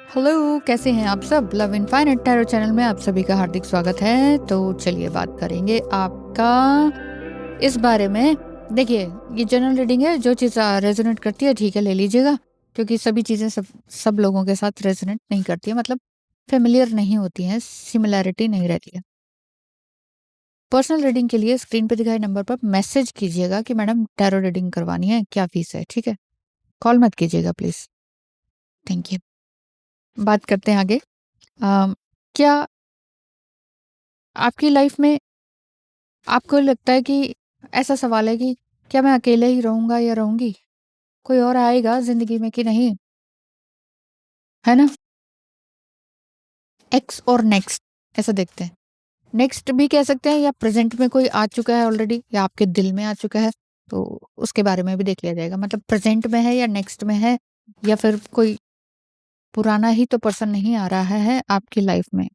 Hello, कैसे हैं आप सब? लव इनफाइनाइट टैरो चैनल में आप सभी का हार्दिक स्वागत है। तो चलिए बात करेंगे आपका इस बारे में। देखिए, ये जनरल रीडिंग है, जो चीज़ रेजोनेट करती है ठीक है, ले लीजिएगा, क्योंकि सभी चीज़ें सब लोगों के साथ रेजोनेट नहीं करती है, मतलब फेमिलियर नहीं होती हैं, सिमिलैरिटी नहीं रहती है। पर्सनल रीडिंग के लिए स्क्रीन पे दिखाए नंबर पर मैसेज कीजिएगा कि मैडम टैरो रीडिंग करवानी है, क्या फीस है, ठीक है? कॉल मत कीजिएगा प्लीज़। Thank you. बात करते हैं आगे। क्या आपकी लाइफ में आपको लगता है कि ऐसा सवाल है कि क्या मैं अकेले ही रहूँगा या रहूँगी? कोई और आएगा ज़िंदगी में कि नहीं? है ना? एक्स और नेक्स्ट ऐसा देखते हैं। नेक्स्ट भी कह सकते हैं या प्रेज़ेंट में कोई आ चुका है ऑलरेडी या आपके दिल में आ चुका है, तो उसके बारे में भी देख लिया जाएगा। मतलब प्रेज़ेंट में है या नेक्स्ट में है, या फिर कोई पुराना ही तो पर्सन नहीं आ रहा है आपकी लाइफ़ में।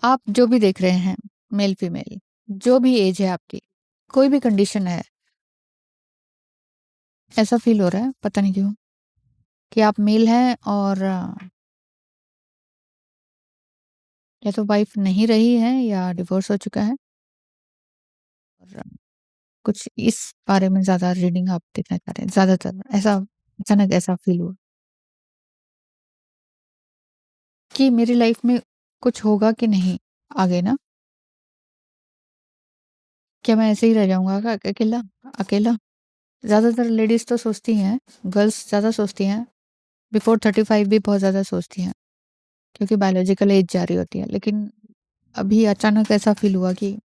आप जो भी देख रहे हैं, मेल-फीमेल, जो भी एज है आपकी, कोई भी कंडीशन है, ऐसा फ़ील हो रहा है, पता नहीं क्यों? कि आप मेल हैं और या तो वाइफ नहीं रही है या डिवोर्स हो चुका है, और कुछ इस बारे में ज़्यादा रीडिंग आप देखना चाह रहे हैं। ज़्यादातर ऐसा अचानक ऐसा फ़ील हुआ कि मेरी लाइफ में कुछ होगा कि नहीं आगे ना? क्या मैं ऐसे ही रह जाऊँगा क्या अकेला? अकेला? ज़्यादातर लेडीज़ तो सोचती हैं, गर्ल्स ज़्यादा सोचती हैं, बिफोर 35 भी बहुत ज़्यादा सोचती हैं, क्योंकि बायोलॉजिकल एज जा रही होती है। लेकिन अभी अचानक ऐसा फ़ील हुआ कि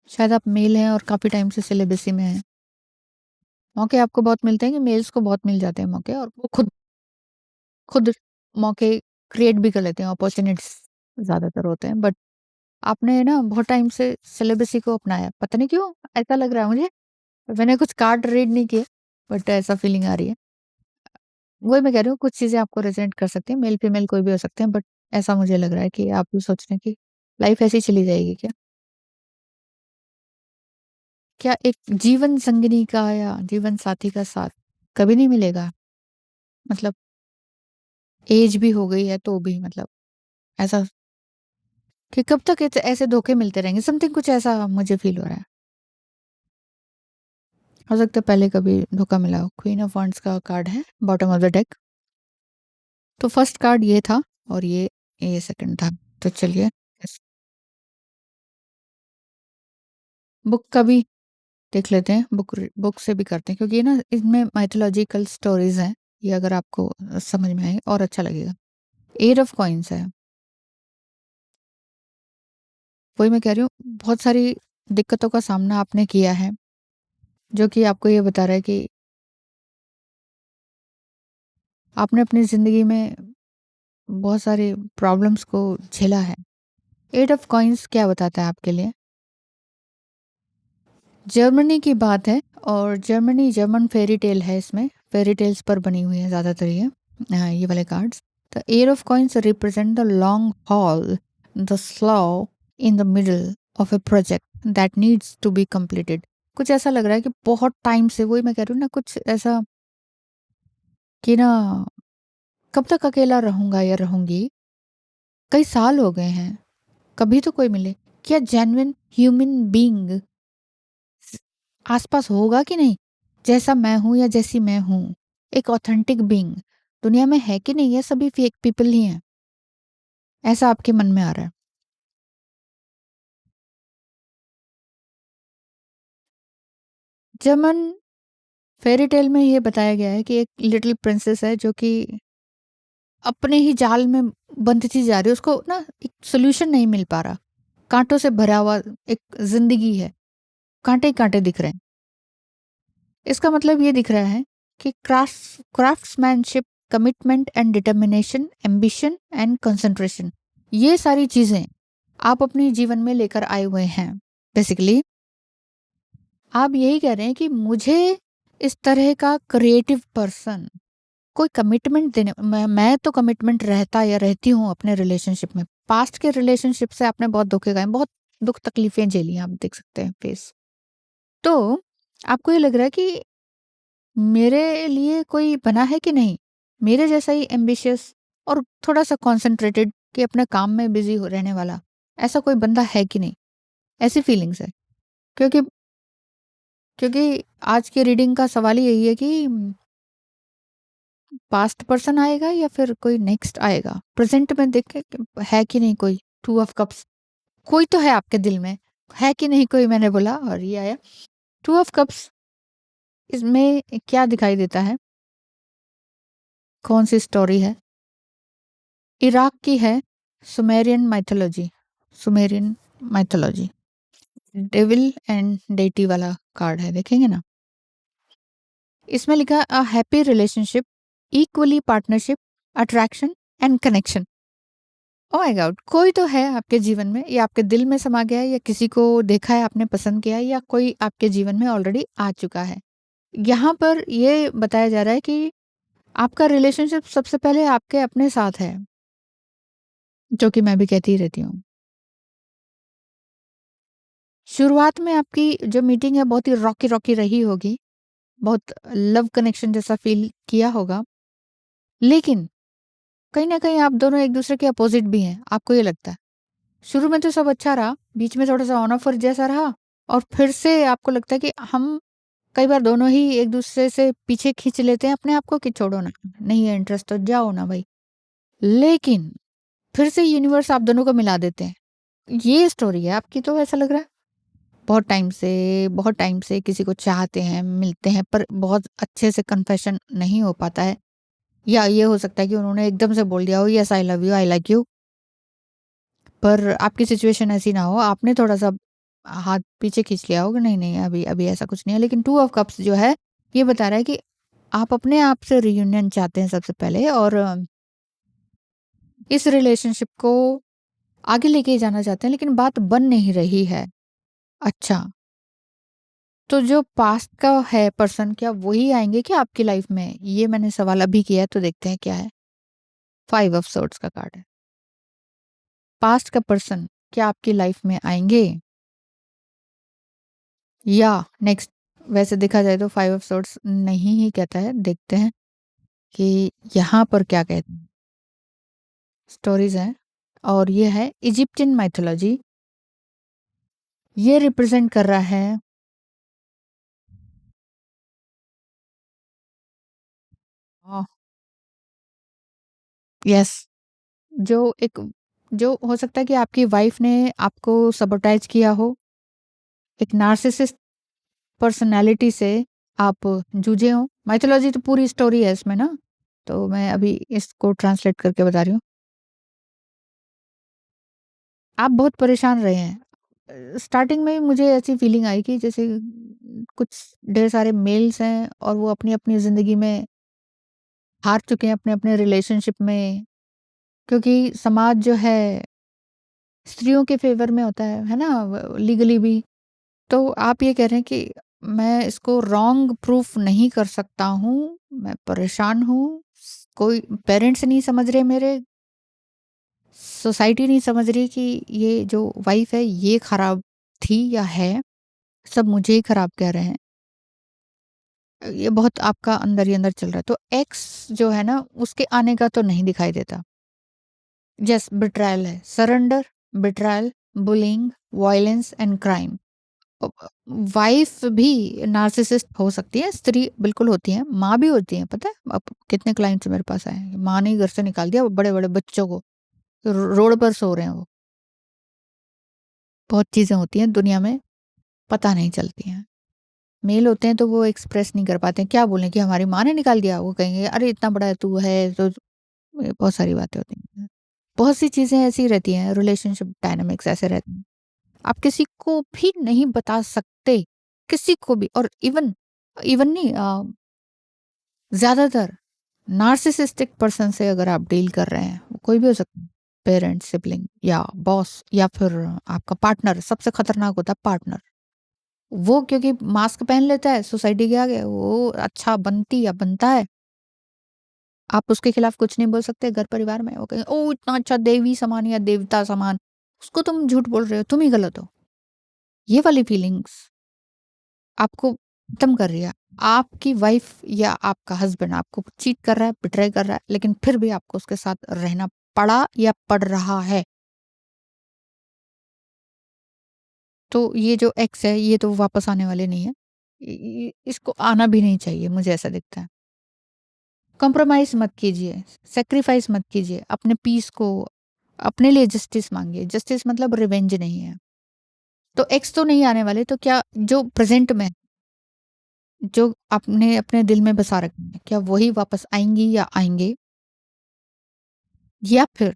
शायद आप मेल हैं और काफ़ी टाइम से सेलिबेसी में हैं। मौके आपको बहुत मिलते हैं कि मेल्स को बहुत मिल जाते हैं मौके, और वो खुद खुद मौके क्रिएट भी कर लेते हैं, अपॉर्च्युनिटीज़ ज़्यादातर होते हैं। बट आपने ना बहुत टाइम से सेलिबेसी को अपनाया, पता नहीं क्यों ऐसा लग रहा है मुझे। मैंने कुछ कार्ड रीड नहीं किए, बट ऐसा फीलिंग आ रही है। वही मैं कह रही हूँ, कुछ चीज़ें आपको रेज़ोनेट कर सकती हैं, मेल फीमेल कोई भी हो सकते हैं, बट ऐसा मुझे लग रहा है कि आप भी सोच रहे हैं कि लाइफ़ ऐसे ही चली जाएगी क्या? क्या एक जीवन संगिनी का या जीवन साथी का साथ कभी नहीं मिलेगा? मतलब ऐज भी हो गई है तो भी, मतलब ऐसा कि कब तक ऐसे धोखे मिलते रहेंगे, समथिंग कुछ ऐसा मुझे फ़ील हो रहा है। हो सकता है पहले कभी धोखा मिला हो। क्वीन ऑफ वांड्स का कार्ड है बॉटम ऑफ द डेक। तो फर्स्ट कार्ड ये था और ये सेकंड था। तो चलिए इस बुक का भी देख लेते हैं, बुक से भी करते हैं, क्योंकि ना इसमें माइथोलॉजिकल स्टोरीज़ हैं। ये अगर आपको समझ में आए और अच्छा लगेगा। एट ऑफ कॉइन्स है। वही मैं कह रही हूँ, बहुत सारी दिक्कतों का सामना आपने किया है, जो कि आपको ये बता रहा है कि आपने अपनी ज़िंदगी में बहुत सारी प्रॉब्लम्स को झेला है। एट ऑफ कॉइन्स क्या बताता है आपके लिए? जर्मनी की बात है, और जर्मन फेरी टेल है इसमें, फेरी टेल्स पर बनी हुई है ज़्यादातर ये वाले cards. The eight of coins represent the long haul, the slow in the middle of a project that needs to be completed. कुछ ऐसा लग रहा है कि बहुत टाइम से, वही मैं कह रही हूँ ना, कुछ ऐसा कि ना, कब तक अकेला रहूंगा या रहूंगी? कई साल हो गए हैं, कभी तो कोई मिले। क्या जेन्युइन ह्यूमन बीइंग आसपास होगा कि नहीं, जैसा मैं हूं या जैसी मैं हूं, एक ऑथेंटिक बीइंग दुनिया में है कि नहीं, ये सभी फेक पीपल ही हैं? ऐसा आपके मन में आ रहा है? जर्मन फेरी टेल में ये बताया गया है कि एक लिटिल प्रिंसेस है जो कि अपने ही जाल में बंधती जा रही है, उसको ना एक सोल्यूशन नहीं मिल पा रहा। कांटों से भरा हुआ एक जिंदगी है, कांटे ही कांटे दिख रहे हैं। इसका मतलब ये दिख रहा है कि craftsmanship, commitment and determination, ambition and concentration, ये सारी चीजें आप अपने जीवन में लेकर आए हुए हैं। बेसिकली आप यही कह रहे हैं कि मुझे इस तरह का क्रिएटिव पर्सन, कोई कमिटमेंट देने, मैं तो कमिटमेंट रहता या रहती हूँ अपने रिलेशनशिप में। पास्ट के रिलेशनशिप से आपने बहुत धोखे खाए, बहुत दुख तकलीफें झेली हैं, आप देख सकते हैं फेस। तो आपको ये लग रहा है कि मेरे लिए कोई बना है कि नहीं? मेरे जैसा ही एम्बिशियस और थोड़ा-सा कॉन्सन्ट्रेटेड कि अपने काम में बिज़ी हो रहने वाला, ऐसा कोई बंदा है कि नहीं? ऐसी फीलिंग्स है। क्योंकि क्योंकि आज की रीडिंग का सवाल ही यही है कि पास्ट पर्सन आएगा या फिर कोई नेक्स्ट आएगा? प्रेज़ेंट में देखें कि है कि नहीं कोई? टू ऑफ कप्स कोई तो है आपके दिल में, है कि नहीं कोई मैंने बोला और ये आया। टू ऑफ कप्स इसमें क्या दिखाई देता है? कौन-सी स्टोरी है? इराक की है, Sumerian mythology Sumerian mythology. Devil and deity वाला कार्ड है, देखेंगे ना? इसमें लिखा है a happy relationship, equally partnership, attraction and connection. Oh my God! कोई तो है आपके जीवन में, या आपके दिल में समा गया है, या किसी को देखा है आपने पसंद किया है, या कोई आपके जीवन में ऑलरेडी आ चुका है। यहाँ पर ये बताया जा रहा है कि आपका रिलेशनशिप सबसे पहले आपके अपने साथ है, जो कि मैं भी कहती ही रहती हूँ। शुरुआत में आपकी जो मीटिंग है बहुत ही रॉकी-रॉकी रही होगी, बहुत लव कनेक्शन जैसा फ़ील किया होगा, लेकिन कहीं न कहीं आप दोनों एक-दूसरे के अपोज़िट भी हैं, आपको ये लगता है। शुरू में तो सब अच्छा रहा, बीच में थोड़ा-सा ऑन ऑफ जैसा रहा और फिर से आपको लगता है कि हम कई बार दोनों ही एक-दूसरे से पीछे खींच लेते हैं अपने आप को कि छोड़ो ना, नहीं है इंटरेस्ट तो जाओ ना भई। लेकिन फिर से यूनिवर्स आप दोनों को मिला देते हैं। ये स्टोरी है आपकी, तो ऐसा लग रहा है। बहुत टाइम से किसी को चाहते हैं, मिलते हैं, पर बहुत अच्छे से कन्फेशन नहीं हो पाता है। या ये हो सकता है कि उन्होंने एकदम से बोल दिया हो, yes I love you, I like you, पर आपकी सिचुएशन ऐसी ना हो, आपने थोड़ा-सा हाथ पीछे खींच लिया हो कि नहीं, नहीं अभी अभी ऐसा कुछ नहीं है। लेकिन टू ऑफ कप्स जो है, ये बता रहा है कि आप अपने आप से रियूनियन चाहते हैं सबसे पहले, और इस रिलेशनशिप को आगे लेके जाना चाहते हैं, लेकिन बात बन नहीं रही है। अच्छा, तो जो पास्ट का है पर्सन, क्या वही आएँगे क्या आपकी लाइफ में? ये मैंने सवाल अभी किया है, तो देखते हैं क्या है। 5 ऑफ सोर्ड्स का कार्ड है। पास्ट का पर्सन क्या आपकी लाइफ में आएँगे? या नेक्स्ट, वैसे देखा जाए तो 5 ऑफ सोर्ड्स नहीं ही कहता है। देखते हैं कि यहाँ पर क्या कहते हैं। स्टोरीज़ हैं और ये है इजिप्शियन माइथोलॉजी। ये रिप्रेज़ेंट कर रहा है अ, यस, जो एक जो हो सकता है कि आपकी वाइफ़ ने आपको सैबोटाइज़ किया हो, एक नार्सिसिस्ट पर्सनैलिटी से आप जूझे हों। माइथोलॉजी तो पूरी स्टोरी है इसमें ना, तो मैं अभी इसको ट्रांसलेट करके बता रही हूँ। आप बहुत परेशान रहे हैं। स्टार्टिंग में मुझे ऐसी फीलिंग आई कि जैसे कुछ ढेर सारे मेल्स हैं और वो अपनी-अपनी ज़िंदगी में हार चुके हैं अपने-अपने रिलेशनशिप में, क्योंकि समाज जो है स्त्रियों के फ़ेवर में होता है ना? लीगली भी। तो आप ये कह रहे हैं कि मैं इसको रॉन्ग प्रूफ नहीं कर सकता हूँ, मैं परेशान हूँ, कोई पेरेंट्स नहीं समझ रहे मेरे, सोसाइटी नहीं समझ रही कि ये जो वाइफ़ है ये खराब थी या है, सब मुझे ही खराब कह रहे हैं। ये बहुत आपका अंदर ही अंदर चल रहा है। तो एक्स जो है ना, उसके आने का तो नहीं दिखाई देता। यस, बिट्रायल है, surrender, betrayal, bullying, violence and crime. Wife भी नार्सिसिस्ट हो सकती है, स्त्री बिल्कुल होती है, माँ भी होती है, पता है? अब कितने क्लाइंट्स मेरे पास आए हैं, माँ ने ही घर से निकाल दिया बड़े-बड़े बच्चों को, रोड पर सो रहे हैं वो। बहुत चीज़ें होती हैं दुनिया में, पता नहीं चलती हैं। मेल होते हैं तो वो एक्सप्रेस नहीं कर पाते हैं, क्या बोलें कि हमारी माँ ने निकाल दिया? वो कहेंगे अरे इतना बड़ा तू है तो, ये बहुत सारी बातें होती हैं। बहुत सी चीज़ें ऐसी रहती हैं, रिलेशनशिप डायनामिक्स ऐसे रहते हैं। आप किसी को भी नहीं बता सकते, किसी को भी, और इवन इवन नहीं ज़्यादातर नार्सिसिस्टिक पर्सन से अगर आप डील कर रहे हैं, वो कोई भी हो सकता है, पेरेंट्स, सिबलिंग या बॉस या फिर आपका पार्टनर, सबसे खतरनाक होता है पार्टनर। वो क्योंकि मास्क पहन लेता है सोसाइटी के आगे, वो अच्छा बनती या बनता है, आप उसके खिलाफ कुछ नहीं बोल सकते घर परिवार में, वो कहेंगे ओह! इतना अच्छा देवी समान या देवता समान, उसको तुम झूठ बोल रहे हो, तुम ही गलत हो। ये वाली फीलिंग्स आपको खत्म कर रही है। आपकी वाइफ या आपका हस्बैंड आपको चीट कर रहा है, बिट्रे कर रहा है, लेकिन फिर भी आपको उसके साथ रहना पड़ा या पड़ रहा है, तो ये जो एक्स है, ये तो वापस आने वाले नहीं है। इसको आना भी नहीं चाहिए, मुझे ऐसा दिखता है। कॉम्प्रोमाइज़ मत कीजिए, सैक्रिफाइस मत कीजिए, अपने पीस को, अपने लिए जस्टिस माँगिए। जस्टिस मतलब रिवेंज नहीं है। तो एक्स तो नहीं आने वाले, तो क्या जो प्रेज़ेंट में, जो आपने अपने दिल में बसा रखे हैं, क्या वही वापस आएँगी या आएँगे? या फिर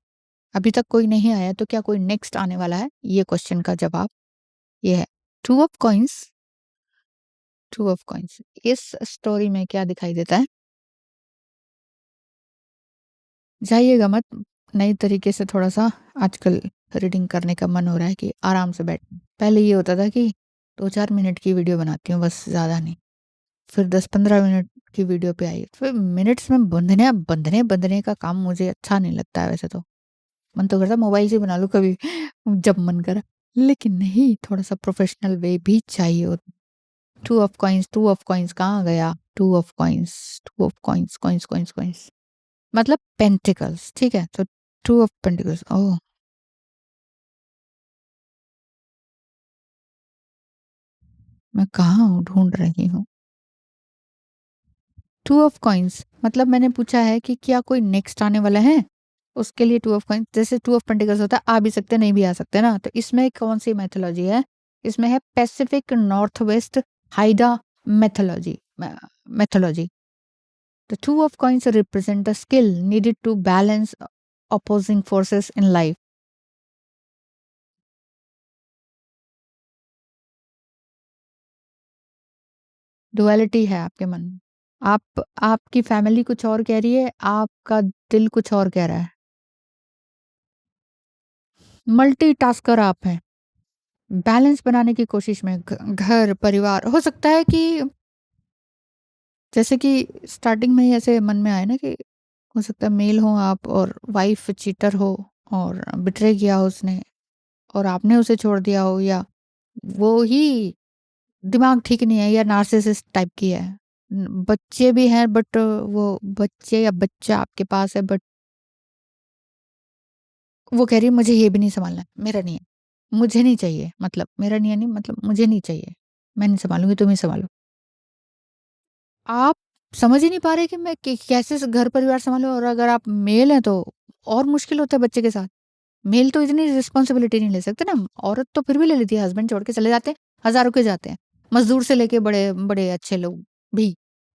अभी तक कोई नहीं आया, तो क्या कोई नेक्स्ट आने वाला है? ये क्वेश्चन का जवाब ये है। Two of coins, two of coins. इस स्टोरी में क्या दिखाई देता है? जाइएगा मत, नए तरीके से थोड़ा-सा आजकल रीडिंग करने का मन हो रहा है कि आराम से बैठ, पहले ये होता था कि 2-4 मिनट की वीडियो बनाती हूँ बस, ज़्यादा नहीं। फिर 10-15 मिनट की वीडियो पे आई। फिर मिनट्स में बंधने का काम मुझे अच्छा नहीं लगता है वैसे तो। मन तो करता है मोबाइल से ही बना लूँ कभी जब मन करा। लेकिन नहीं, थोड़ा-सा प्रोफेशनल वे भी चाहिए होता है। टू ऑफ कॉइन्स कहाँ गया? Two of coins, two of coins, coins, coins, coins मतलब पेंटिकल्स, ठीक है? तो टू ऑफ पेंटिकल्स, ओह! मैं कहाँ हूँ ढूँढ रही हूँ। टू ऑफ कॉइन्स मतलब मैंने पूछा है कि क्या कोई नेक्स्ट आने वाला है? उसके लिए टू ऑफ कॉइन्स, जैसे टू ऑफ पेंटिकल्स होता है, आ भी सकते हैं, नहीं भी आ सकते ना। तो इसमें कौन-सी मैथोलॉजी है? इसमें है Pacific Northwest Haida mythology, mythology. The two of coins represent the skill needed to balance opposing forces in life. Duality है आपके मन में। आपकी फैमिली कुछ और कह रही है, आपका दिल कुछ और कह रहा है। मल्टीटास्कर आप हैं। बैलेंस बनाने की कोशिश में घर, परिवार, हो सकता है कि जैसे कि स्टार्टिंग में ही ऐसे मन में आए ना कि हो सकता है मेल हो आप और वाइफ चीटर हो और बिट्रे किया हो उसने और आपने उसे छोड़ दिया हो, या वो ही दिमाग ठीक नहीं है या नार्सिसिस्ट टाइप की है। बच्चे भी हैं बट वो बच्चे या बच्चा आपके पास है बट वो कह रही है मुझे ये भी नहीं सँभालना है, मेरा नहीं है। मुझे नहीं चाहिए, मतलब मेरा नहीं है, नहीं मतलब मुझे नहीं चाहिए। मैं नहीं सँभालूँगी, तुम ही सँभालो। आप समझ ही नहीं पा रहे कि मैं कैसे घर परिवार सँभालूँ, और अगर आप मेल हैं तो और मुश्किल होता है बच्चे के साथ। मेल तो इतनी रिस्पॉन्सिबिलिटी नहीं ले सकते ना। औरत तो फिर भी ले लेती है, हस्बैंड छोड़ के चले जाते हैं, हज़ारों के जाते हैं। मज़दूर से लेके बड़े बड़े अच्छे लोग भी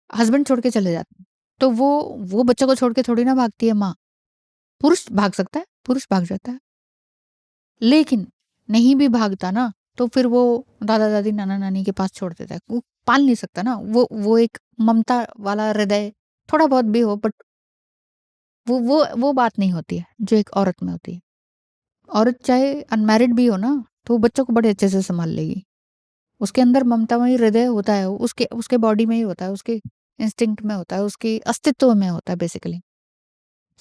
हस्बैंड छोड़ के चले जाते हैं। तो वो बच्चों को छोड़ के थोड़ी ना भागती है माँ। पुरुष भाग सकता है, पुरुष भाग जाता है। लेकिन नहीं भी भागता ना, तो फिर वो दादा-दादी, नाना-नानी के पास छोड़ देता है। वो पाल नहीं सकता ना। वो एक ममता वाला हृदय थोड़ा बहुत भी हो, बट वो बात नहीं होती है, जो एक औरत में होती है। औरत चाहे अनमैरिड भी हो ना, तो वो बच्चों को बड़े अच्छे से सँभाल लेगी। उसके अंदर ममतामयी हृदय उसके उसके उसके बॉडी में ही होता है, उसके इंस्टिंक्ट में होता है, उसके अस्तित्व में होता है बेसिकली।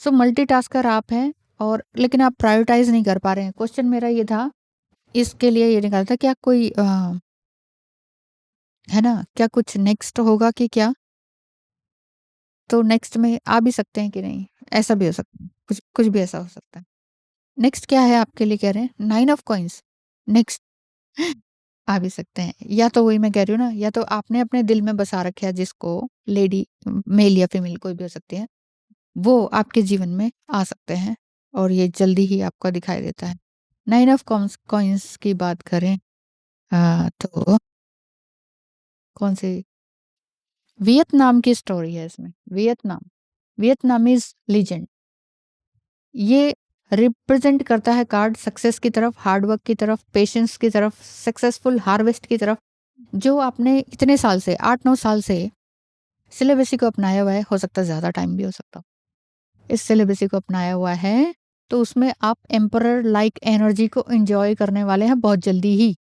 सो मल्टीटास्कर आप हैं, और लेकिन आप प्रायोरिटाइज़ नहीं कर पा रहे हैं। क्वेश्चन मेरा ये था, इसके लिए ये निकाला था, क्या कोई है ना, क्या कुछ नेक्स्ट होगा कि क्या? तो नेक्स्ट में आ भी सकते हैं कि नहीं? ऐसा भी हो सकता है, कुछ कुछ भी ऐसा हो सकता है। नेक्स्ट क्या है आपके लिए कह रहे हैं? 9 ऑफ कॉइन्स, नेक्स्ट आ भी सकते हैं। या तो वही मैं कह रही हूँ ना, या तो आपने अपने दिल में बसा रखा है जिसको, लेडी, मेल या फीमेल कोई भी हो सकती है, वो आपके जीवन में आ सकते हैं और ये जल्दी ही आपको दिखाई देता है। 9 ऑफ कॉइन्स की बात करें तो कौन-सी, वियतनाम की स्टोरी है इसमें, वियतनाम, वियतनामीज़ लीजेंड। ये रिप्रेजेंट करता है कार्ड सक्सेस की तरफ, हार्ड वर्क की तरफ, पेशेंस की तरफ, सक्सेसफुल हार्वेस्ट की तरफ। जो आपने इतने साल से 8-9 साल से सिलेबसी को अपनाया हुआ है, हो सकता है ज़्यादा टाइम भी हो सकता हो। इस सिलेबसी को अपनाया हुआ है, तो उसमें आप एम्परर लाइक एनर्जी को एन्जॉय करने वाले हैं बहुत जल्दी ही।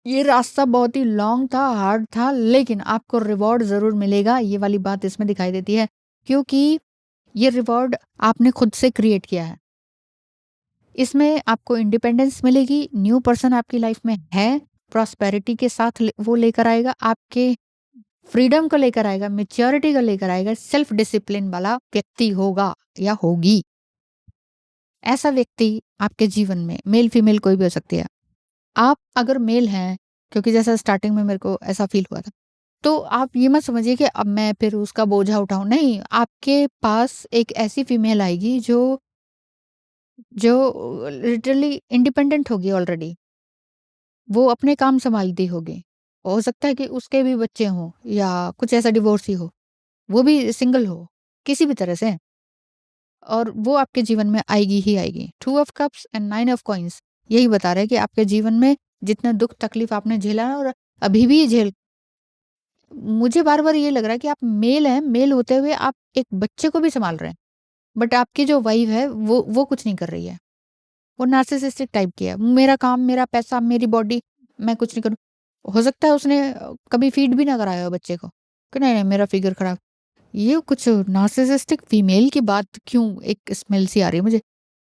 ये रास्ता बहुत ही लॉन्ग था, हार्ड था, लेकिन आपको रिवॉर्ड ज़रूर मिलेगा, ये वाली बात इसमें दिखाई देती है, क्योंकि ये रिवॉर्ड आपने खुद से क्रिएट किया है। इसमें आपको इंडिपेंडेंस मिलेगी, न्यू पर्सन आपकी लाइफ में है, प्रॉस्पेरिटी के साथ वो लेकर आएगा, आपके फ्रीडम को लेकर आएगा, मैच्योरिटी को लेकर आएगा, सेल्फ डिसिप्लिन वाला व्यक्ति होगा या होगी। ऐसा व्यक्ति आपके जीवन में मेल फीमेल कोई भी हो सकती है। आप अगर मेल हैं, क्योंकि जैसा स्टार्टिंग में मेरे को ऐसा फ़ील हुआ था, तो आप ये मत समझिए कि अब मैं फिर उसका बोझा उठाऊँ, नहीं, आपके पास एक ऐसी फीमेल आएगी जो जो लिटरली इंडिपेंडेंट होगी ऑलरेडी, वो अपने काम सँभालती होगी। हो सकता है कि उसके भी बच्चे हों या कुछ ऐसा डिवोर्स ही हो, वो भी सिंगल हो, किसी भी तरह से, और वो आपके जीवन में आएगी ही आएगी। 2 of cups and 9 of coins यही बता रहा है कि आपके जीवन में जितना दुःख तकलीफ़ आपने झेला है और अभी भी झेल, मुझे बार-बार ये लग रहा है कि आप मेल हैं, मेल होते हुए आप एक बच्चे को भी सँभाल रहे हैं। बट आपकी जो वाइफ़ है वो कुछ नहीं कर रही है। वो नार्सिसिस्टिक टाइप की है। मेरा काम, मेरा पैसा, मेरी बॉडी, मैं कुछ नहीं करूँ। हो सकता है उसने कभी फ़ीड भी ना कराया हो बच्चे को, कि नहीं, नहीं मेरा फ़िगर ख़राब। ये कुछ नार्सिसिस्टिक फीमेल की बात क्यों एक स्मेल सी आ रही है मुझे।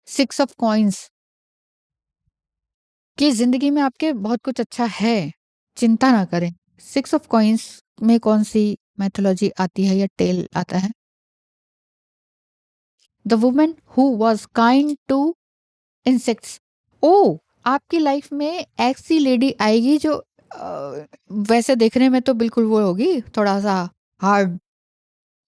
6 ऑफ कॉइन्स कि ज़िंदगी में आपके बहुत कुछ अच्छा है, चिंता ना करें। 6 ऑफ कॉइन्स में कौन-सी मैथोलॉजी आती है या टेल आता है? The woman who was kind to insects. ओह! आपकी लाइफ में ऐसी लेडी आएगी जो वैसे देखने में तो बिल्कुल वो होगी, थोड़ा-सा हार्ड,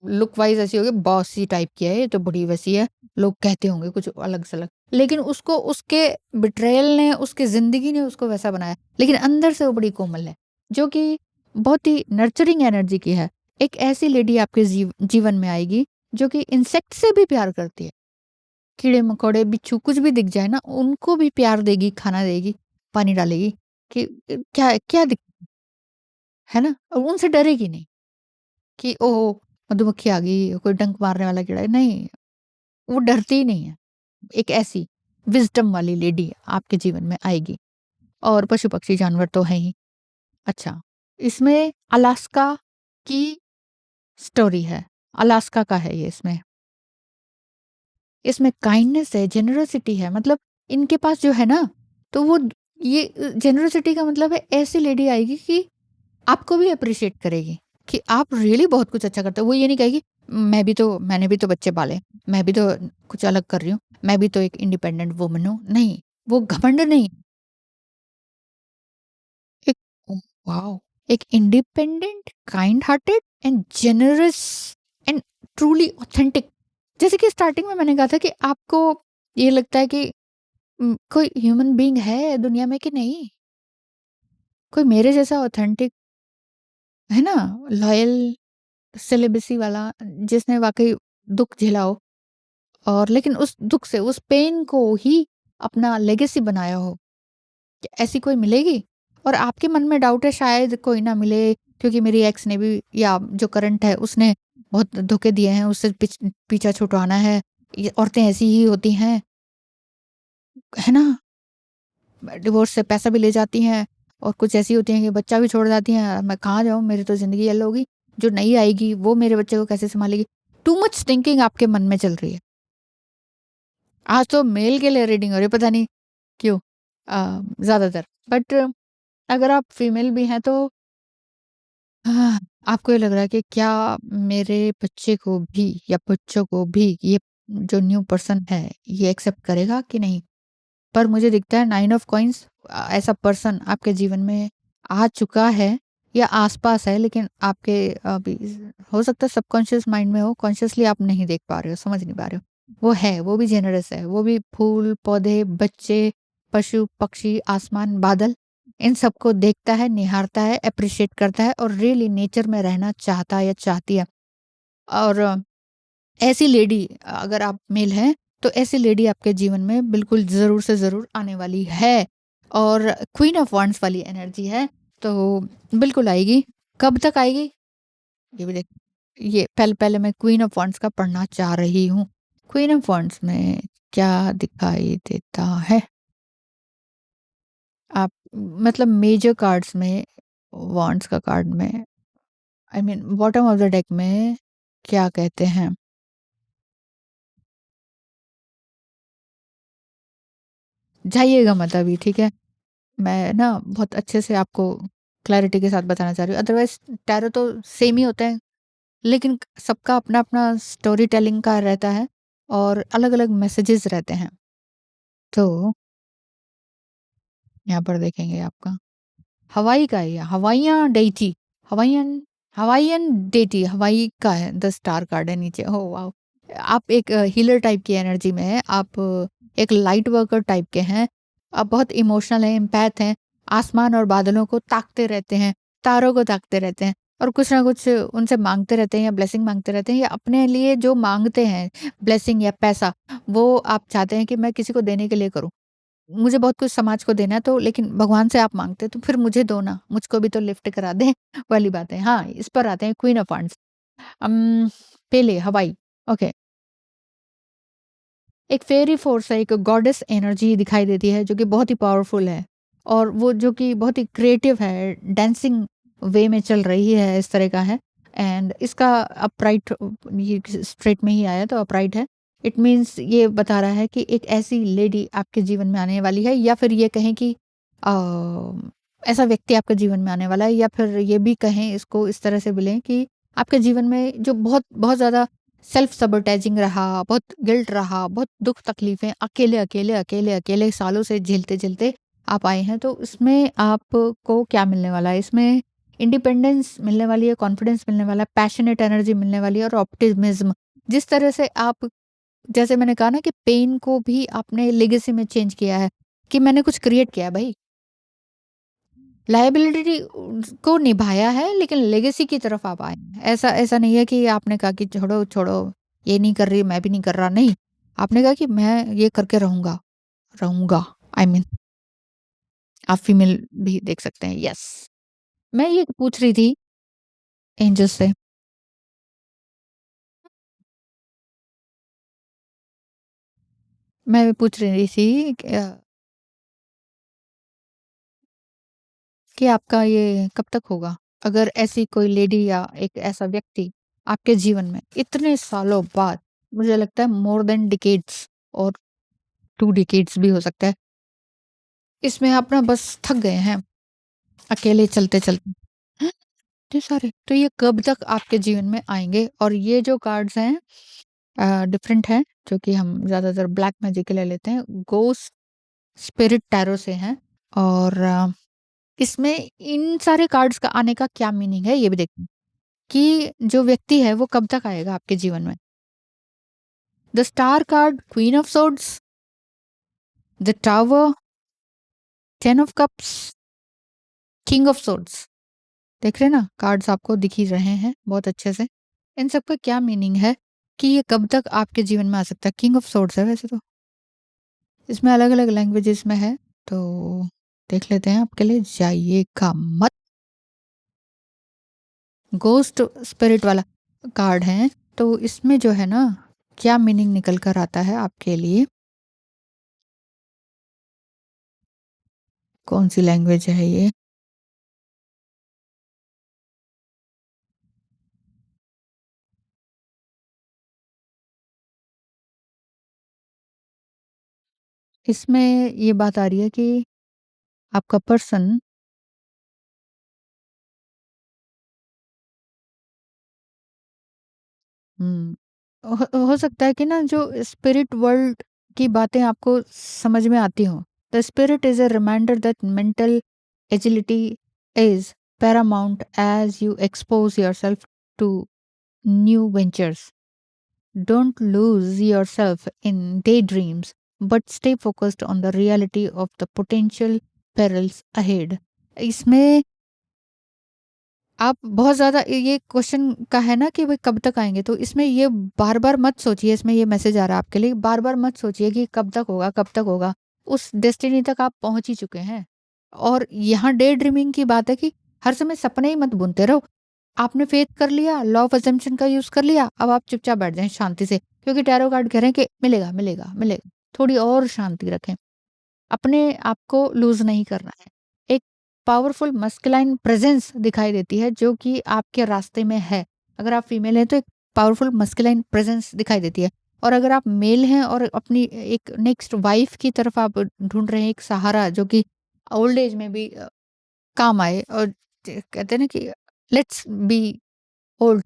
लुक वाइज़ ऐसी होगी, बॉसी टाइप की है, ये तो बड़ी वैसी है, लोग कहते होंगे कुछ अलग-सलग। लेकिन उसको उसके बिट्रेयल ने, उसकी ज़िंदगी ने उसको वैसा बनाया। लेकिन अंदर से वो बड़ी कोमल है, जो कि बहुत ही नर्चरिंग एनर्जी की है। एक ऐसी लेडी आपके जीवन में आएगी, जो कि इंसेक्ट से भी प्यार करती है। कीड़े-मकोड़े, बिच्छू कुछ भी दिख जाए ना, उनको भी प्यार देगी, खाना देगी, पानी डालेगी कि क्या क्या दिक है ना? और उनसे डरेगी नहीं कि ओह! मधुमक्खी आ गई, कोई डंक मारने वाला कीड़ा है, नहीं, वो डरती ही नहीं है। एक ऐसी विज़डम वाली लेडी आपके जीवन में आएगी, और पशु-पक्षी जानवर तो हैं ही। अच्छा, इसमें अलास्का की स्टोरी है। अलास्का का है ये इसमें। इसमें काइंडनेस है, जेनरॉसिटी है, मतलब इनके पास जो है ना, तो वो ये जेनरॉसिटी का मतलब है ऐसी लेडी आएगी कि आपको भी एप्रिशिएट करेगी कि आप रियली बहुत कुछ अच्छा करते हो। वो ये नहीं कहेगी मैंने भी तो बच्चे पाले, मैं भी तो कुछ अलग कर रही हूँ, मैं भी तो एक इंडिपेंडेंट वुमन हूँ। नहीं, वो घमंड नहीं, एक वाओ! एक independent, kind hearted and generous and truly authentic. जैसे कि स्टार्टिंग में मैंने कहा था कि आपको ये लगता है कि कोई ह्यूमन बीइंग है दुनिया में कि नहीं? कोई मेरे जैसा ऑथेंटिक, है ना? लॉयल, सेलिबेसी वाला, जिसने वाक़ई दुःख झेला हो, और लेकिन उस दुःख से, उस पेन को ही अपना लेगेसी बनाया हो। क्या ऐसी कोई मिलेगी? और आपके मन में डाउट है शायद कोई ना मिले, क्योंकि मेरी एक्स ने भी, या जो करंट है उसने बहुत धोखे दिए हैं, उससे पीछा छुड़वाना है। ये औरतें ऐसी ही होती हैं, है ना? डिवोर्स से पैसा भी ले जाती हैं, और कुछ ऐसी होती हैं कि बच्चा भी छोड़ जाती हैं। मैं कहाँ जाऊँ? मेरी तो ज़िंदगी येलो होगी। जो नई आएगी वो मेरे बच्चे को कैसे सँभालेगी? टू मच थिंकिंग आपके मन में चल रही है। आज तो मेल के लिए रीडिंग हो रही है, पता नहीं क्यों? ज़्यादातर। बट अगर आप फीमेल भी हैं तो आपको ये लग रहा है कि क्या मेरे बच्चे को भी या बच्चों को भी ये जो न्यू पर्सन है, ये एक्सेप्ट करेगा कि नहीं? पर मुझे दिखता है 9 ऑफ कॉइन्स, ऐसा पर्सन आपके जीवन में आ चुका है या आस-पास है, लेकिन आपके अभी हो सकता है सबकॉन्शियस माइंड में हो, कॉन्शियसली आप नहीं देख पा रहे हो, समझ नहीं पा रहे हो। वो है, वो भी जेनरस है, वो भी फूल, पौधे, बच्चे, पशु, पक्षी, आसमान, बादल, इन सबको देखता है, निहारता है, एप्रिशिएट करता है, और रियली नेचर में रहना चाहता है या चाहती है। और ऐसी लेडी, अगर आप मेल हैं, तो ऐसी लेडी आपके जीवन में बिल्कुल ज़रूर से ज़रूर आने वाली है, और क्वीन ऑफ वांड्स वाली एनर्जी है, तो बिल्कुल आएगी। कब तक आएगी? ये भी देख, ये पहले पहले मैं क्वीन ऑफ वांड्स का पढ़ना चाह रही हूँ। क्वीन ऑफ वांड्स में क्या दिखाई देता है? आप मतलब मेजर कार्ड्स में, वांड्स का कार्ड में, I mean bottom of the deck में क्या कहते हैं? जाइएगा मत अभी, ठीक है? मैं ना बहुत अच्छे से आपको क्लैरिटी के साथ बताना चाह रही हूँ। अदरवाइज़ टैरो तो सेम ही होते हैं, लेकिन सबका अपना-अपना स्टोरी टेलिंग का रहता है और अलग-अलग मैसेजेस रहते हैं। तो यहाँ पर देखेंगे आपका हवाई का है ये, हवाइयाँ डेइटी, हवाइयन हवाइयन डेटी हवाई का है, द स्टार कार्ड है नीचे। Oh wow! आप एक हीलर टाइप की एनर्जी में हैं, आप एक लाइट वर्कर टाइप के हैं, आप बहुत इमोशनल हैं, एम्पैथ हैं, आसमान और बादलों को ताकते रहते हैं, तारों को ताकते रहते हैं और कुछ ना कुछ उनसे माँगते रहते हैं या ब्लेसिंग माँगते रहते हैं या अपने लिए जो माँगते हैं, ब्लेसिंग या पैसा, वो आप चाहते हैं कि मैं किसी को देने के लिए करूँ। मुझे बहुत कुछ समाज को देना है तो लेकिन भगवान से आप माँगते हैं तो फिर मुझे दो ना, मुझको भी तो लिफ्ट करा दें वाली बात है। हाँ, इस पर आते हैं क्वीन ऑफ वांड्स। अम, पेले हवाई, ओके। एक फेयरी फोर्स है, एक गॉडेस एनर्जी दिखाई देती है जो कि बहुत ही पावरफुल है और वो जो कि बहुत ही क्रिएटिव है, डांसिंग वे में चल रही है, इस तरह का है। एंड इसका अपराइट, ये स्ट्रेट में ही आया तो अपराइट है। इट मीन्स ये बता रहा है कि एक ऐसी लेडी आपके जीवन में आने वाली है या फिर ये कहें कि अ, ऐसा व्यक्ति आपके जीवन में आने वाला है या फिर ये भी कहें इसको इस तरह से बोलें कि आपके जीवन में जो बहुत बहुत ज़्यादा सेल्फ सबोटाइजिंग रहा, बहुत गिल्ट रहा, बहुत दुख तकलीफ़ें अकेले सालों से झेलते-झेलते आप आए हैं, तो इसमें आपको क्या मिलने वाला है? इसमें इंडिपेंडेंस मिलने वाली है, कॉन्फिडेंस मिलने वाला है, पैशनेट एनर्जी मिलने वाली है और ऑप्टिमिज़्म। जिस तरह से आप, जैसे मैंने कहा ना कि पेन को भी आपने लेगेसी में चेंज किया है, कि मैंने कुछ क्रिएट किया है भई। लायबिलिटी को निभाया है लेकिन लेगेसी की तरफ आप आए हैं। ऐसा ऐसा नहीं है कि आपने कहा कि छोड़ो, छोड़ो, ये नहीं कर रही, मैं भी नहीं कर रहा, नहीं। आपने कहा कि मैं ये करके रहूँगा, रहूँगा। आई मीन आप फीमेल भी देख सकते हैं, यस। मैं ये पूछ रही थी एंजल से, मैं पूछ रही थी कि आपका ये कब तक होगा? अगर ऐसी कोई लेडी या एक ऐसा व्यक्ति आपके जीवन में इतने सालों बाद, मुझे लगता है मोर देन डिकेड्स और 2 डिकेड्स भी हो सकता है। इसमें आप ना बस थक गए हैं, अकेले चलते-चलते। हैं? इतने सारे! तो ये कब तक आपके जीवन में आएँगे? और ये जो कार्ड्स हैं डिफरेंट हैं, जो कि हम ज़्यादातर ब्लैक मैजिक के लिए लेते हैं। गोस्ट स्पिरिट टैरो से हैं और इसमें इन सारे कार्ड्स का आने का क्या मीनिंग है, ये भी देखते हैं कि जो व्यक्ति है, वो कब तक आएगा आपके जीवन में। The star card, queen of swords, the tower, 10 of cups, king of swords. देख रहे हैं ना, कार्ड्स आपको दिख ही रहे हैं बहुत अच्छे से। इन सब का क्या मीनिंग है कि ये कब तक आपके जीवन में आ सकता है? किंग ऑफ सोर्ड्स है वैसे तो। इसमें अलग-अलग लैंग्वेजेस में है, तो देख लेते हैं आपके लिए, जाइएगा मत। गोस्ट स्पिरिट वाला कार्ड है, तो इसमें जो है ना, क्या मीनिंग निकल कर आता है आपके लिए? कौन-सी लैंग्वेज है ये? इसमें ये बात आ रही है कि आपका पर्सन हुँ। हो सकता है कि ना जो स्पिरिट वर्ल्ड की बातें आपको समझ में आती हों। The spirit is a reminder that mental agility is paramount as you expose yourself to new ventures. Don't lose yourself in daydreams but stay focused on the reality of the potential perils ahead. इसमें आप बहुत ज़्यादा ये question का है ना कि भई कब तक आएँगे? तो इसमें ये बार-बार मत सोचिए, इसमें ये मैसेज आ रहा है आपके लिए, बार-बार मत सोचिए कि कब तक होगा, कब तक होगा? उस डेस्टिनी तक आप पहुँच ही चुके हैं। और यहाँ डे ड्रीमिंग की बात है कि हर समय सपने ही मत बुनते रहो। आपने फेथ कर लिया, लॉ ऑफ असम्पशन का यूज़ कर लिया, अब आप चुपचाप बैठ जाएँ शांति से, क्योंकि टैरो कार्ड कह रहे हैं कि मिलेगा, मिलेगा, मिलेगा। थोड़ी और शांति रखें। अपने आप को लूज़ नहीं करना है। एक पावरफुल मस्कुलाइन प्रेज़ेंस दिखाई देती है जो कि आपके रास्ते में है। अगर आप फीमेल हैं तो एक पावरफुल मस्कुलाइन प्रेज़ेंस दिखाई देती है और अगर आप मेल हैं और अपनी एक नेक्स्ट वाइफ़ की तरफ आप ढूँढ रहे हैं एक सहारा जो कि ओल्ड एज में भी काम आए और कहते हैं ना कि लेट्स बी ओल्ड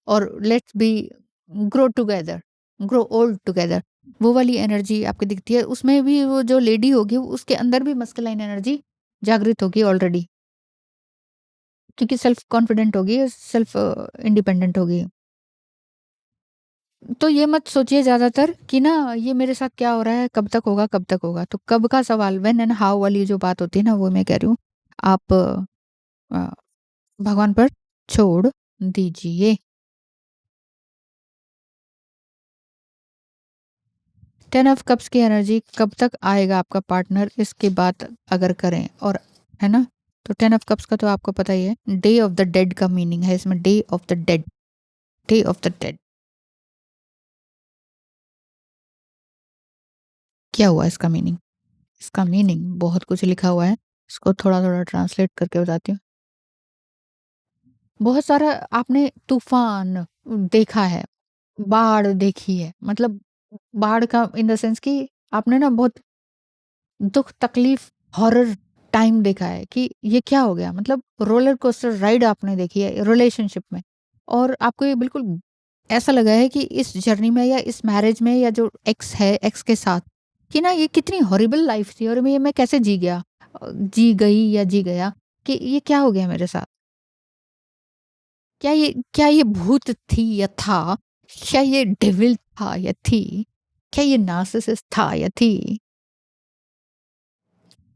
और let's be grow together, grow old together, वो वाली एनर्जी आपको दिखती है। उसमें भी वो जो लेडी होगी उसके अंदर भी मस्कुलाइन एनर्जी जागृत होगी ऑलरेडी, क्योंकि सेल्फ कॉन्फिडेंट होगी, सेल्फ इंडिपेंडेंट होगी। तो ये मत सोचिए ज़्यादातर कि ना ये मेरे साथ क्या हो रहा है, कब तक होगा, कब तक होगा। तो कब का सवाल, व्हेन एंड हाउ वाली जो बात होती है ना, वो मैं कह रही हूँ, आप भगवान पर छोड़ दीजिए। 10 ऑफ कप्स की एनर्जी, कब तक आएगा आपका पार्टनर, इसकी बात अगर करें और, है ना? तो 10 ऑफ कप्स का तो आपको पता ही है, डे ऑफ द डेड का मीनिंग है इसमें, day of the dead, day of the dead. क्या हुआ इसका मीनिंग? इसका मीनिंग बहुत कुछ लिखा हुआ है, इसको थोड़ा-थोड़ा ट्रांसलेट करके बताती हूँ। बहुत सारा आपने तूफ़ान देखा है, बाढ़ देखी है, मतलब बाढ़ का इन द सेंस कि आपने ना बहुत दुःख, तकलीफ, हॉरर टाइम देखा है कि ये क्या हो गया? मतलब रोलर कोस्टर राइड आपने देखी है रिलेशनशिप में, और आपको ये बिल्कुल ऐसा लगा है कि इस जर्नी में या इस मैरिज में या जो एक्स है, एक्स के साथ, कि ना ये कितनी हॉरिबल लाइफ थी और मैं कैसे जी गया, जी गई या जी गया, कि ये क्या हो गया मेरे साथ? क्या ये भूत थी या था? क्या ये डेविल था या थी? क्या ये नार्सिसिस्ट था या थी?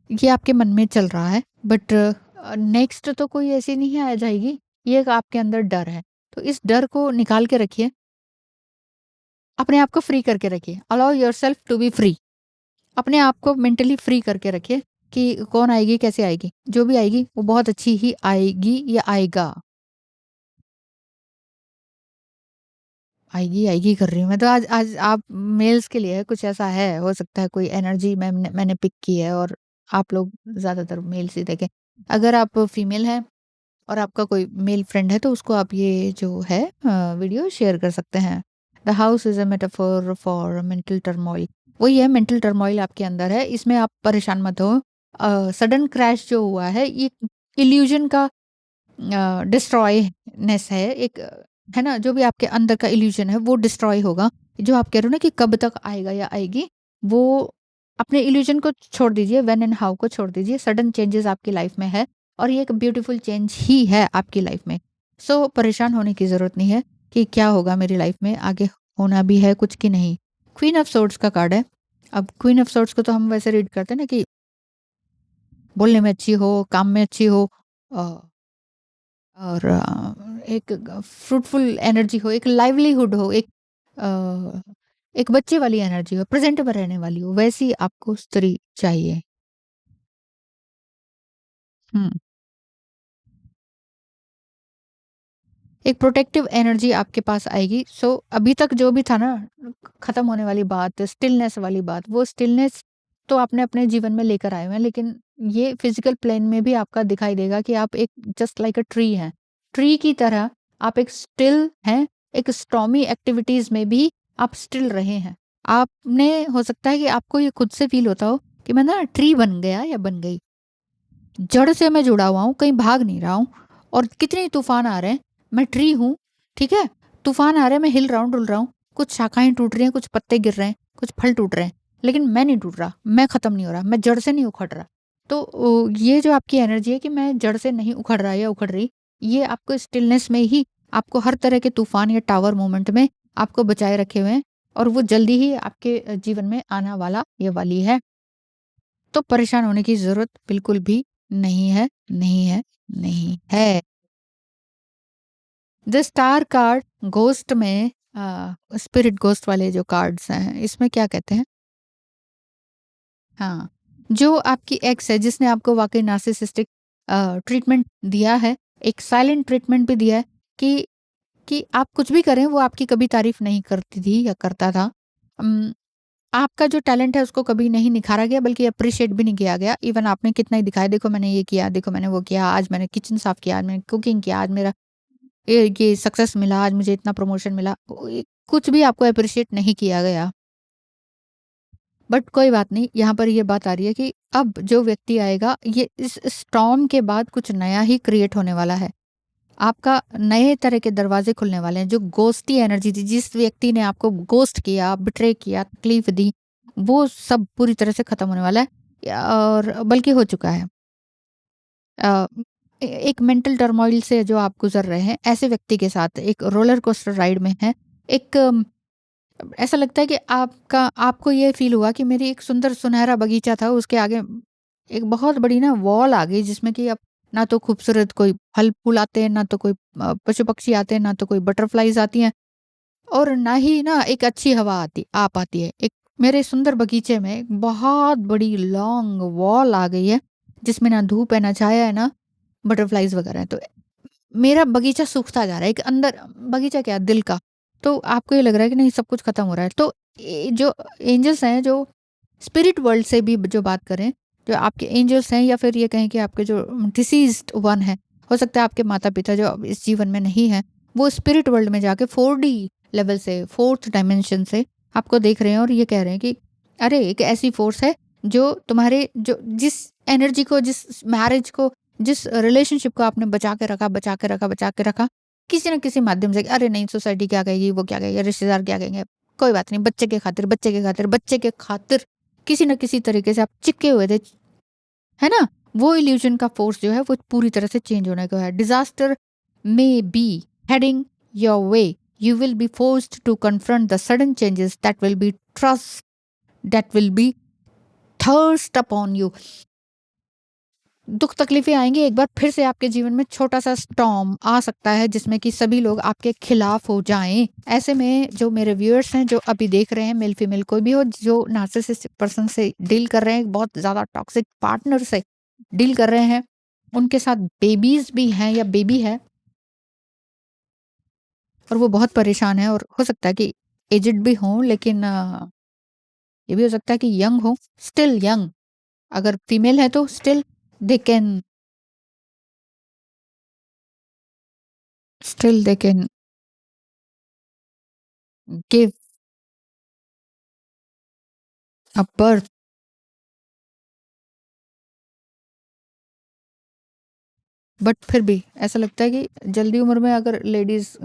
ये आपके मन में चल रहा है, बट नेक्स्ट तो कोई ऐसी नहीं आ जाएगी। ये एक आपके अंदर डर है। तो इस डर को निकाल के रखिए, अपने आप को फ्री करके रखिए। Allow yourself to be free. अपने आप को मेंटली फ्री करके रखिए कि कौन आएगी, कैसे आएगी। जो भी आएगी वो बहुत अच्छी ही आएगी या आएगा। आएगी, आएगी कर रही हूँ मैं तो। आज आज आप मेल्स के लिए कुछ ऐसा है, हो सकता है कोई एनर्जी मैंने पिक की है और आप लोग ज़्यादातर मेल्स ही देखें। अगर आप फीमेल हैं और आपका कोई मेल फ्रेंड है तो उसको आप ये जो है वीडियो शेयर कर सकते हैं। The house is a metaphor for mental turmoil. वही है, मेंटल टर्मोइल आपके अंदर है, इसमें आप परेशान मत हो। सडन क्रैश जो हुआ है ये इल्यूजन का डिस्ट्रॉयनेस है एक, है ना? जो भी आपके अंदर का इल्यूजन है वो डिस्ट्रॉय होगा। जो आप कह रहे हो ना कि कब तक आएगा या आएगी, वो अपने इल्यूजन को छोड़ दीजिए, व्हेन एंड हाउ को छोड़ दीजिए। सडन चेंजेस आपकी लाइफ में है और ये एक ब्यूटीफुल चेंज ही है आपकी लाइफ में। सो परेशान होने की ज़रूरत नहीं है कि क्या होगा मेरी लाइफ में, आगे होना भी है कुछ कि नहीं। क्वीन ऑफ सोर्ड्स का कार्ड है। अब क्वीन ऑफ सोर्ड्स को तो हम वैसे रीड करते हैं ना कि बोलने में अच्छी हो, काम में अच्छी हो, अ और एक फ्रूटफुल एनर्जी हो, एक लाइवलीहुड हो, अ, एक बच्चे वाली एनर्जी हो, प्रेज़ेंट में रहने वाली हो, वैसी आपको स्त्री चाहिए। हुँ। एक प्रोटेक्टिव एनर्जी आपके पास आएगी। सो अभी तक जो भी था ना, खत्म होने वाली बात, स्टिलनेस वाली बात, वो स्टिलनेस तो आपने अपने जीवन में लेकर आए हुए हैं, लेकिन ये फिजिकल प्लेन में भी आपका दिखाई देगा कि आप एक जस्ट लाइक अ ट्री हैं। ट्री की तरह आप एक स्टिल हैं, एक स्टॉर्मी एक्टिविटीज में भी आप स्टिल रहे हैं। आपने, हो सकता है कि आपको ये खुद से फील होता हो कि मैं ना ट्री बन गया या बन गई, जड़ से मैं जुड़ा हुआ हूँ, कहीं भाग नहीं रहा हूँ, और कितने तूफान आ रहे हैं, मैं ट्री हूँ, ठीक है? तूफान आ रहे हैं, मैं हिल रहा हूँ, डुल रहा हूँ, कुछ शाखाएँ टूट रही हैं, कुछ पत्ते गिर रहे हैं, कुछ फल टूट रहे हैं, लेकिन मैं नहीं टूट रहा, मैं खत्म नहीं हो रहा, मैं जड़ से नहीं उखड़ रहा। तो ये जो आपकी एनर्जी है कि मैं जड़ से नहीं उखड़ रहा या उखड़ रही, ये आपको स्टिलनेस में ही, आपको हर तरह के तूफान या टावर मोमेंट में आपको बचाए रखे हुए हैं, और वो जल्दी ही आपके जीवन में आना वाला ये वाली है। तो परेशान होने की ज़रूरत बिल्कुल भी नहीं है, नहीं है, नहीं है। द स्टार कार्ड घोस्ट में, स्पिरिट घोस्ट वाले जो कार्ड्स हैं, इसमें क्या कहते हैं? हाँ, जो आपकी एक्स है जिसने आपको वाक़ई नार्सिसिस्टिक ट्रीटमेंट दिया है, एक साइलेंट ट्रीटमेंट भी दिया है कि आप कुछ भी करें वो आपकी कभी तारीफ़ नहीं करती थी या करता था। उम आपका जो टैलेंट है उसको कभी नहीं निखारा गया, बल्कि अप्रिशिएट भी नहीं किया गया। इवन आपने कितना ही दिखाया, देखो मैंने ये किया, देखो मैंने वो किया, आज मैंने किचन साफ किया, आज मैंने कुकिंग किया, आज मेरा ये सक्सेस मिला, आज मुझे इतना प्रमोशन मिला। कुछ भी आपको अप्रिशिएट नहीं किया गया। बट कोई बात नहीं, यहाँ पर ये बात आ रही है कि अब जो व्यक्ति आएगा, ये इस स्टॉर्म के बाद कुछ नया ही क्रिएट होने वाला है। आपका नए तरह के दरवाजे खुलने वाले हैं। जो घोस्टी एनर्जी थी, जिस व्यक्ति ने आपको घोस्ट किया, बिट्रे किया, तकलीफ दी, वो सब पूरी तरह से खत्म होने वाला है, और बल्कि हो चुका है। अ, एक मेंटल टर्मोइल से जो आप गुजर रहे हैं, ऐसे व्यक्ति के साथ एक रोलर कोस्टर राइड में है। एक ऐसा लगता है कि आपको ये फील हुआ कि मेरी एक सुंदर सुनहरा बगीचा था, उसके आगे एक बहुत बड़ी ना वॉल आ गई, जिसमें कि अब ना तो खूबसूरत कोई फल फूल आते हैं, ना तो कोई पशु पक्षी आते हैं, ना तो कोई बटरफ्लाईज आती हैं, और ना ही ना एक अच्छी हवा आती आ पाती है। एक मेरे सुंदर बगीचे में एक बहुत बड़ी लॉन्ग वॉल आ गई है, जिसमें ना धूप है, ना छाया है, ना बटरफ्लाईज वगैरह है। तो मेरा बगीचा सूखता जा रहा है, एक अंदर बगीचा क्या, दिल का। तो आपको ये लग रहा है कि नहीं, सब कुछ खत्म हो रहा है। तो जो एंजल्स हैं, जो स्पिरिट वर्ल्ड से भी जो बात करें, जो आपके एंजल्स हैं, या फिर ये कहें कि आपके जो डिसीज्ड वन है, हो सकता है आपके माता पिता जो अब इस जीवन में नहीं है, वो स्पिरिट वर्ल्ड में जाके 4D लेवल से, फोर्थ डायमेंशन से आपको देख रहे हैं, और ये कह रहे हैं कि अरे, एक ऐसी फोर्स है जो तुम्हारे, जो जिस एनर्जी को, जिस मैरिज को, जिस रिलेशनशिप को आपने बचा के रखा, किसी न किसी माध्यम से, अरे नहीं, सोसाइटी क्या कहेगी, वो क्या कहेगी, रिश्तेदार क्या कहेंगे, कोई बात नहीं, बच्चे के खातिर किसी न किसी तरीके से आप चिपके हुए थे, है ना? वो इल्यूजन का फोर्स जो है, वो पूरी तरह से चेंज होने को है। Disaster may be heading your way, you will be forced to confront the sudden changes that will be thrust upon you. दुख तकलीफें आएंगी, एक बार फिर से आपके जीवन में छोटा सा स्टॉर्म आ सकता है, जिसमें कि सभी लोग आपके खिलाफ हो जाएं। ऐसे में जो मेरे व्यूअर्स हैं, जो अभी देख रहे हैं, मेल फीमेल कोई भी हो, जो नार्सिसिस्टिक पर्सन से डील कर रहे हैं, बहुत ज्यादा टॉक्सिक पार्टनर से डील कर रहे हैं, उनके साथ बेबीज भी हैं या बेबी है, और वो बहुत परेशान है, और हो सकता है कि एजिड भी हों, लेकिन ये भी हो सकता है कि यंग हो, स्टिल यंग। अगर फीमेल है तो still they can give a birth. But फिर भी ऐसा लगता है कि जल्दी उम्र में अगर लेडीज,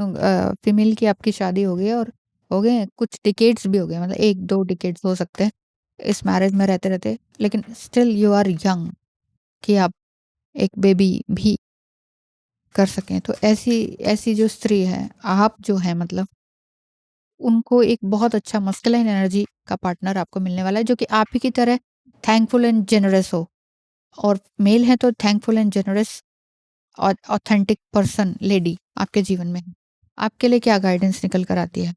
फीमेल की आपकी शादी हो गई है, और हो गए हैं कुछ डिकेड्स भी हो गए, मतलब 1-2 डिकेड्स हो सकते हैं इस मैरिज में रहते रहते, लेकिन स्टिल यू आर यंग, कि आप एक बेबी भी कर सकें। तो ऐसी ऐसी जो स्त्री है, आप जो है, मतलब उनको एक बहुत अच्छा मस्कुलिन एनर्जी का पार्टनर आपको मिलने वाला है, जो कि आप ही की तरह थैंकफुल एंड जनरस हो। और मेल है तो थैंकफुल एंड जनरस और ऑथेंटिक पर्सन, लेडी आपके जीवन में है। आपके लिए क्या गाइडेंस निकल कर आती है?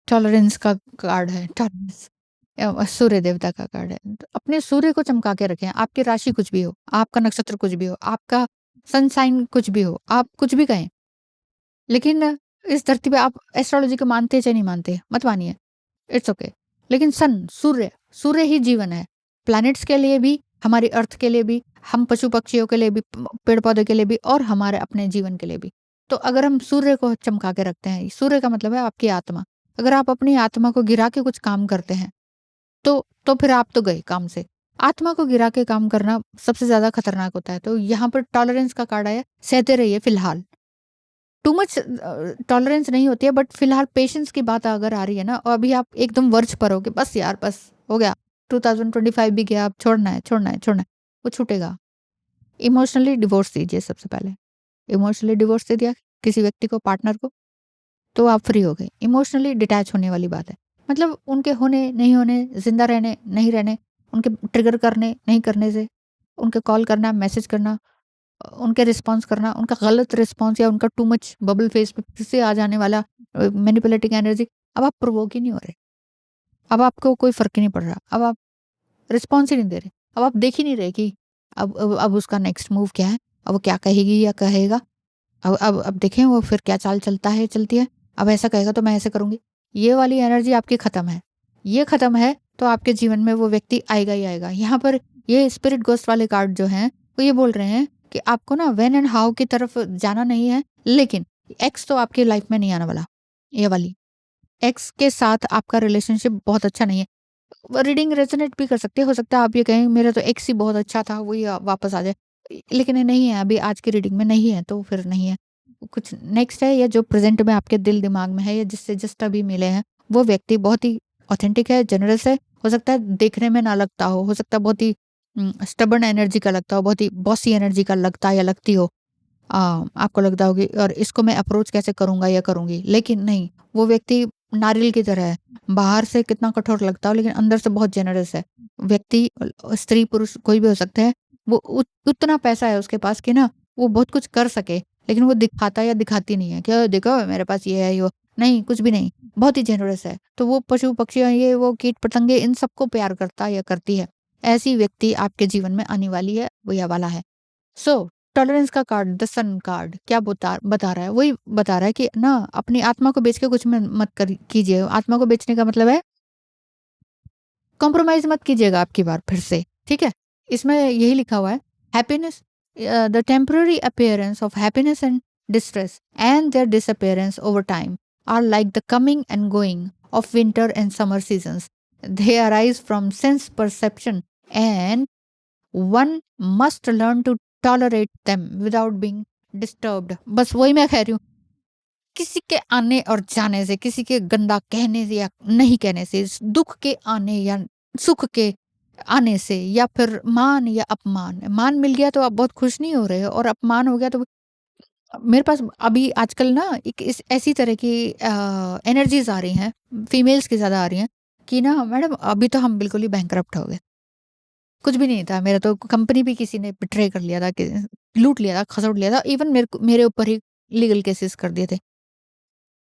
टॉलरेंस का कार्ड है, टॉलरेंस। सूर्य देवता का कार्ड है। तो अपने सूर्य को चमका के रखें, आपकी राशि कुछ भी हो, आपका नक्षत्र कुछ भी हो, आपका सनसाइन कुछ भी हो, आप कुछ भी कहें, लेकिन इस धरती पे आप एस्ट्रोलॉजी को मानते हैं चाहे नहीं मानते, मत मानिए, इट्स ओके। लेकिन सन, सूर्य, सूर्य ही जीवन है। प्लैनेट्स के लिए भी, हमारी अर्थ के लिए भी, हम पशु पक्षियों के लिए भी, पेड़ पौधे के लिए भी, और हमारे अपने जीवन के लिए भी। तो अगर हम सूर्य को चमका के रखते हैं, सूर्य का मतलब है आपकी आत्मा। अगर आप अपनी आत्मा को गिरा के कुछ काम करते हैं, तो फिर आप तो गए काम से। आत्मा को गिरा के काम करना सबसे ज्यादा खतरनाक होता है। तो यहाँ पर टॉलरेंस का कार्ड आया, सहते रहिए फिलहाल। टू मच टॉलरेंस नहीं होती है, बट फिलहाल पेशेंस की बात अगर आ रही है ना, और अभी आप एकदम वर्ज पर हो कि बस यार, बस हो गया, 2025 भी गया, अब छोड़ना है, वो छूटेगा। इमोशनली डिवोर्स दीजिए सबसे पहले। इमोशनली डिवोर्स दे दिया किसी व्यक्ति को, पार्टनर को, तो आप फ्री हो गए। इमोशनली डिटैच होने वाली बात है, मतलब उनके होने नहीं होने, जिंदा रहने नहीं रहने, उनके ट्रिगर करने नहीं करने से, उनके कॉल करना, मैसेज करना, उनके रिस्पॉन्स करना, उनका गलत रिस्पॉन्स या उनका टू मच बबल फेस पे फिर से आ जाने वाला मैनिपुलेटिंग एनर्जी, अब आप प्रोवोक ही नहीं हो रहे। अब आपको कोई फर्क ही नहीं पड़ रहा। अब आप रिस्पॉन्स ही नहीं दे रहे। अब आप देख ही नहीं रहे कि अब उसका नेक्स्ट मूव क्या है, अब वो क्या कहेगी या कहेगा। अब देखें वो फिर क्या चाल चलता है, चलती है। अब ऐसा कहेगा तो मैं ऐसे करूंगी। ये वाली एनर्जी आपकी खत्म है। ये खत्म है तो आपके जीवन में वो व्यक्ति आएगा ही आएगा। यहाँ पर ये स्पिरिट गोस्ट वाले कार्ड जो हैं, वो ये बोल रहे हैं कि आपको ना व्हेन एंड हाउ की तरफ जाना नहीं है, लेकिन एक्स तो आपकी लाइफ में नहीं आने वाला। ये वाली एक्स के साथ आपका रिलेशनशिप बहुत अच्छा नहीं है। रीडिंग रेज़ोनेट भी कर सकती है। हो सकता है आप ये कहें मेरा तो एक्स ही बहुत अच्छा था, वही वापस आ जाए। लेकिन ये नहीं है, अभी आज की रीडिंग में नहीं है, तो फिर नहीं है। कुछ नेक्स्ट है, या जो प्रेज़ेंट में आपके दिल-दिमाग में है, या जिससे जस्ट अभी मिले हैं, वो व्यक्ति बहुत ही ऑथेंटिक है, जेनरस है। हो सकता है देखने में ना लगता हो सकता है बहुत ही स्टबर्न एनर्जी का लगता हो, बहुत ही बॉसी एनर्जी का लगता या लगती हो। आपको लगता हो कि और इसको मैं अप्रोच कैसे करूँगा या करूँगी, लेकिन नहीं, वो व्यक्ति नारियल की तरह है। बाहर से कितना कठोर लगता हो, लेकिन अंदर से बहुत जेनरस है। व्यक्ति स्त्री पुरुष कोई भी हो सकता है, वो उतना पैसा है उसके पास कि ना वो बहुत कुछ कर सके, लेकिन वो दिखाता या दिखाती नहीं है कि देखो मेरे पास ये है, ये वो। नहीं, कुछ भी नहीं, बहुत ही जेनरस है। तो वो पशु पक्षी, ये वो कीट पतंगे, इन सबको प्यार करता या करती है। ऐसी व्यक्ति आपके जीवन में आने वाली है, वो या वाला है। सो टॉलरेंस का कार्ड, द सन कार्ड क्या बता बता रहा है? वही बता रहा है कि ना अपनी आत्मा को बेच के कुछ में मत कर कीजिए। आत्मा को बेचने का मतलब है कॉम्प्रोमाइज़ मत कीजिएगा आपकी बार फिर से, ठीक है? इसमें यही लिखा हुआ है, happiness the temporary appearance of happiness and distress and their disappearance over time are like the coming and going of winter and summer seasons. They arise from sense perception and one must learn to tolerate them without being disturbed। बस वही मैं कह रही हूँ, किसी के आने और जाने से, किसी के गंदा कहने से या नहीं कहने से, दुख के आने या सुख के आने से, या फिर मान या अपमान, मान मिल गया तो आप बहुत खुश नहीं हो रहे हो, और अपमान हो गया तो मेरे पास अभी आजकल ना एक इस ऐसी तरह की एनर्जीज आ रही हैं, फीमेल्स की ज्यादा आ रही हैं कि ना मैडम अभी तो हम बिल्कुल ही बैंकरप्ट हो गए, कुछ भी नहीं था। मेरा तो कंपनी भी किसी ने बिट्रे कर लिया था, कि लूट लिया था, खसोट लिया था। इवन मेरे ऊपर ही लीगल केसेस कर दिए थे।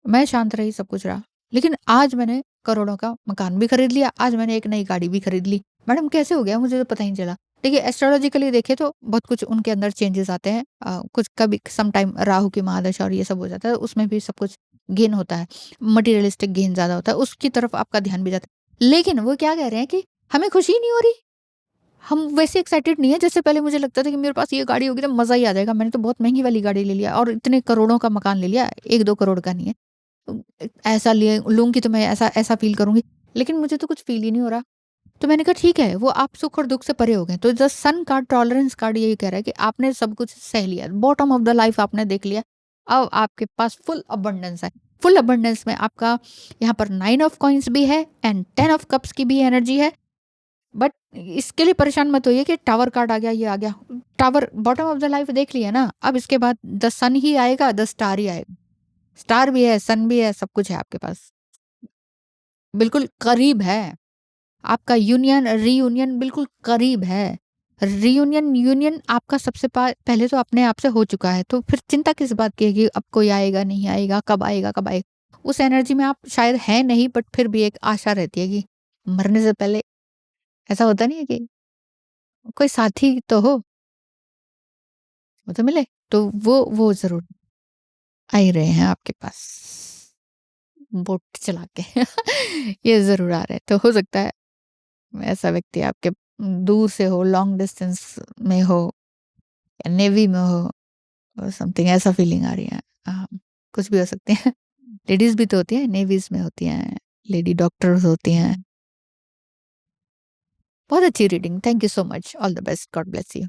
मैं शांत रही, सब कुछ रहा। लेकिन आज मैंने करोड़ों का मकान भी खरीद लिया, आज मैंने एक नई गाड़ी भी खरीद ली। मैडम कैसे हो गया मुझे तो पता ही नहीं चला। देखिए एस्ट्रोलॉजिकली देखें तो बहुत कुछ उनके अंदर चेंजेस आते हैं। कुछ कभी सम टाइम राहु की महादशा और ये सब हो जाता है, उसमें भी सब कुछ गेन होता है। मटेरियलिस्टिक गेन ज़्यादा होता है, उसकी तरफ आपका ध्यान भी जाता है। लेकिन वो क्या कह रहे हैं कि हमें खुशी ही नहीं हो रही। हम वैसे एक्साइटेड नहीं है जैसे पहले मुझे लगता था कि मेरे पास ये गाड़ी होगी तो मज़ा ही आ जाएगा। मैंने तो बहुत महँगी वाली गाड़ी ले लिया और इतने करोड़ों का मकान ले लिया, 1-2 करोड़ का नहीं है। ऐसा लिए लूँगी तो मैं ऐसा ऐसा फ़ील करूँगी, लेकिन मुझे तो कुछ फ़ील ही नहीं हो रहा। तो मैंने कहा ठीक है, वो आप सुख और दुःख से परे हो गए। तो the sun card, tolerance card यही कह रहा है कि आपने सब कुछ सह लिया, बॉटम ऑफ द लाइफ आपने देख लिया। अब आपके पास फुल अबंडेंस है। फुल अबंडेंस में आपका यहाँ पर 9 ऑफ कॉइन्स भी है एंड 10 ऑफ कप्स की भी एनर्जी है। बट इसके लिए परेशान मत होइए कि टावर कार्ड आ गया, ये आ गया। Tower bottom of the life देख लिया ना, अब इसके बाद द सन ही आएगा, द स्टार ही आएगा। स्टार भी है, सन भी है, सब कुछ है आपके पास। बिल्कुल करीब है। आपका यूनियन, रीयूनियन बिल्कुल करीब है। रीयूनियन, यूनियन आपका सबसे पहले तो अपने आप से हो चुका है, तो फिर चिंता किस बात की है कि अब कोई आएगा, नहीं आएगा, कब आएगा, कब आएगा? उस एनर्जी में आप शायद हैं नहीं, बट फिर भी एक आशा रहती है कि मरने से पहले ऐसा होता नहीं है कि कोई साथी तो हो, वो तो मिले। तो वो ज़रूर आ ही रहे हैं आपके पास, बोट चला के। ये ज़रूर आ रहे हैं। तो हो सकता है ऐसा व्यक्ति आपके दूर से हो, लॉन्ग डिस्टेंस में हो, या नेवी में हो, और समथिंग ऐसा फीलिंग आ रही है। कुछ भी हो सकते हैं। लेडीज़ भी तो होती हैं, नेवीज़ में होती हैं, लेडी डॉक्टर्स होती हैं। बहुत अच्छी reading. Thank you so much. All the best. God bless you.